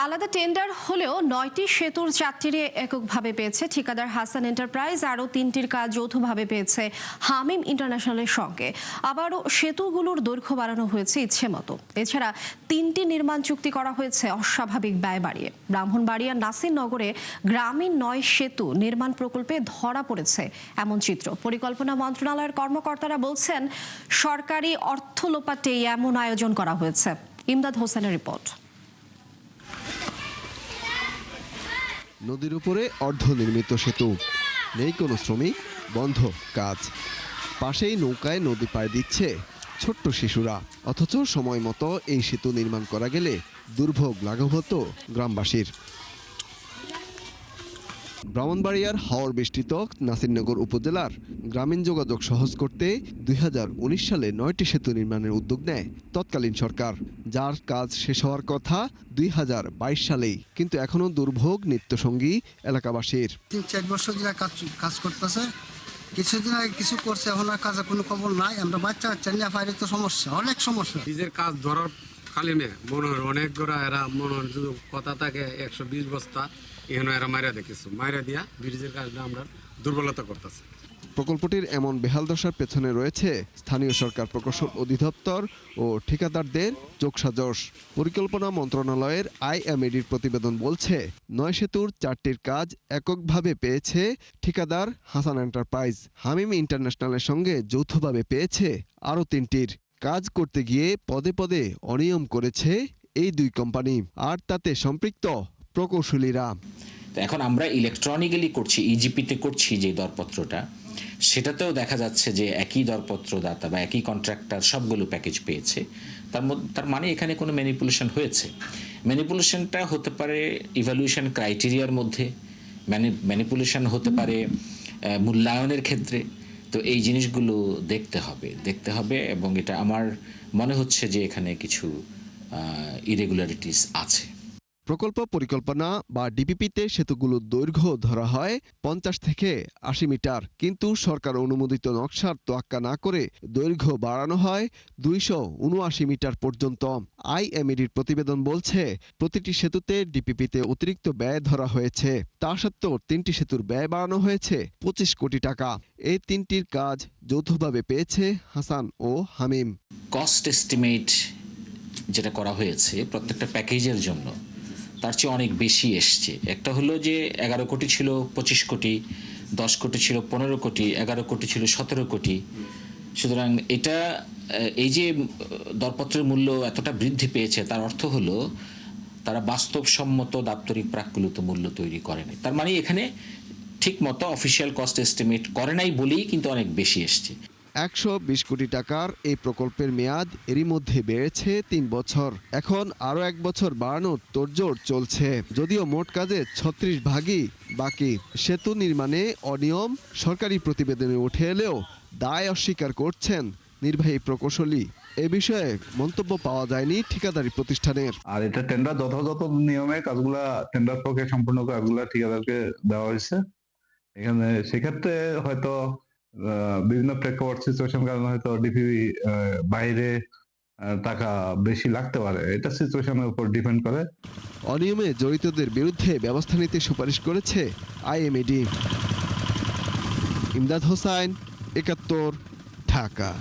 আলাদা টেন্ডার হলেও ৯টি সেতুর ৪টির এককভাবে পেয়েছে ঠিকাদার হাসান এন্টারপ্রাইজ, আরও ৩টির কাজ যৌথভাবে পেয়েছে হামিম ইন্টারন্যাশনালের সঙ্গে। আবারও সেতুগুলোর দৈর্ঘ্য বাড়ানো হয়েছে ইচ্ছে মতো। এছাড়া ৩টি নির্মাণ চুক্তি করা হয়েছে অস্বাভাবিক ব্যয় বাড়িয়ে। ব্রাহ্মণবাড়িয়া নাসিরনগরে গ্রামীণ ৯ সেতু নির্মাণ প্রকল্পে ধরা পড়েছে এমন চিত্র। পরিকল্পনা মন্ত্রণালয়ের কর্মকর্তারা বলছেন, সরকারি অর্থ লোপাটে এমন আয়োজন করা হয়েছে। ইমদাদ হোসেনের রিপোর্ট। নদীর উপরে অর্ধনির্মিত সেতু, নেই কোনো শ্রমিক, বন্ধ কাজ। পাশেই নৌকায় নদী পাড়ি দিচ্ছে ছোট্ট শিশুরা। অথচ সময় মতো এই সেতু নির্মাণ করা গেলে দুর্ভোগ লাঘব হতো গ্রামবাসীর। ব্রাহ্মণবাড়িয়ার হাওর বেষ্টিত নাসিরনগর উপজেলার গ্রামীণ যোগাযোগ সহজ করতে ২০১৯ সালে ৯টি সেতু নির্মাণের উদ্যোগ নেয় তৎকালীন সরকার, যার কাজ শেষ হওয়ার কথা ২০২২ সালেই। কিন্তু এখনো দুর্ভোগ নিত্যসঙ্গী এলাকাবাসীর। ৩-৪ বছর ধরে কাজ করতেছে, কিছুদিন আগে কিছু করছে, এখন আর কাজের কোনো খবর নাই। আমরা বাচ্চা নিয়ে বাইরে তো সমস্যা, অনেক সমস্যা। নিজের কাজ ধরার কালিমে মনে হয় অনেক গোড়া এরা মনে হয় যদি কথা থাকে ১২০ বস্তা এখানে এরা মাইরা দেখেছে, মাইরা দিয়া ব্রিজের কাজটা আমরা দুর্বলতা করতেছে। প্রকল্পটির এমন বেহাল দশার পেছনে রয়েছে স্থানীয় সরকার, প্রকৌশল অধিদপ্তর ও ঠিকাদারদের যোগসাজশ। পরিকল্পনা মন্ত্রণালয়ের আইএমএডির প্রতিবেদন বলছে, ৯ সেতুর ৪টির কাজ এককভাবে পেয়েছে ঠিকাদার হাসান এন্টারপ্রাইজ। হামিম ইন্টারন্যাশনালের সঙ্গে যৌথভাবে পেয়েছে আরও ৩টির। কাজ করতে গিয়ে পদে পদে অনিয়ম করেছে এই দুই কোম্পানি, আর তাতে সম্পৃক্ত প্রকৌশলীরা। এখন আমরা ইলেকট্রনিক্যালি করছি, ইজিপিতে করছি যে দরপত্রটা, সেটাতেও দেখা যাচ্ছে যে একই দরপত্রদাতা বা একই কন্ট্রাক্টর সবগুলো প্যাকেজ পেয়েছে। তার মানে এখানে কোনো ম্যানিপুলেশন হয়েছে। ম্যানিপুলেশনটা হতে পারে ইভ্যালুয়েশন ক্রাইটেরিয়ার মধ্যে, ম্যানিপুলেশন হতে পারে মূল্যায়নের ক্ষেত্রে। তো এই জিনিসগুলো দেখতে হবে এবং এটা আমার মনে হচ্ছে যে এখানে কিছু ইরেগুলারিটিস আছে। প্রকল্প পরিকল্পনা বা ডিপিপিতে সেতুগুলোর দৈর্ঘ্য ধরা হয় ৫০ থেকে ৮০ মিটার, কিন্তু সরকার অনুমোদিত নকশার তোয়াক্কা না করে দৈর্ঘ্য বাড়ানো হয় ২৭৯ মিটার পর্যন্ত। আইএমএডির প্রতিবেদন বলছে, প্রতিটি সেতুতে ডিপিপিতে অতিরিক্ত ব্যয় ধরা হয়েছে। তা সত্ত্বেও ৩টি সেতুর ব্যয় বাড়ানো হয়েছে ২৫ কোটি টাকা। এই ৩টির কাজ যৌথভাবে পেয়েছে হাসান ও হামিম। কস্ট এস্টিমেট যেটা করা হয়েছে প্রত্যেকটা প্যাকেজের জন্য, তার চেয়ে অনেক বেশি এসছে। একটা হলো যে ১১ কোটি ছিল ২৫ কোটি, ১০ কোটি ছিল ১৫ কোটি, ১১ কোটি ছিল ১৭ কোটি। সুতরাং এটা এই যে দরপত্রের মূল্য এতটা বৃদ্ধি পেয়েছে, তার অর্থ হলো তারা বাস্তবসম্মত দাপ্তরিক প্রাক্কলিত মূল্য তৈরি করেনি। তার মানে এখানে ঠিক মতো অফিসিয়াল কস্ট এস্টিমেট করে নাই বলেই কিন্তু অনেক বেশি এসছে। ১২০ কোটি টাকার এই প্রকল্পের মেয়াদ এরই মধ্যে বেড়েছে ৩ বছর। এখন আরও ১ বছর বাড়ানোর তোড়জোড় চলছে, যদিও মোট কাজে ৩৬ ভাগই বাকি। সেতু নির্মাণে অনিয়ম সরকারি প্রতিবেদনে উঠে এলেও দায় অস্বীকার করছেন নির্বাহী প্রকৌশলী। এ বিষয়ে মন্তব্য পাওয়া যায়নি ঠিকাদারি প্রতিষ্ঠানের। আর এটা টেন্ডার যথাযথ নিয়মে কাজগুলা, টেন্ডার প্রক্রিয়া সম্পূর্ণ কাজগুলা ঠিকাদারকে দেওয়া হয়েছে। এখানে সেক্ষেত্রে হয়তো বিভিন্ন প্রেক্ষাপট সিচুয়েশন কারণে হয়তো ডিপিপি বাইরে টাকা বেশি লাগতে পারে, এটা সিচুয়েশনের উপর ডিপেন্ড করে। অনিয়মে জড়িতদের বিরুদ্ধে ব্যবস্থা নিতে সুপারিশ করেছে আইএমএডি। ইমদাদ হোসাইন, ৭১, ঢাকা।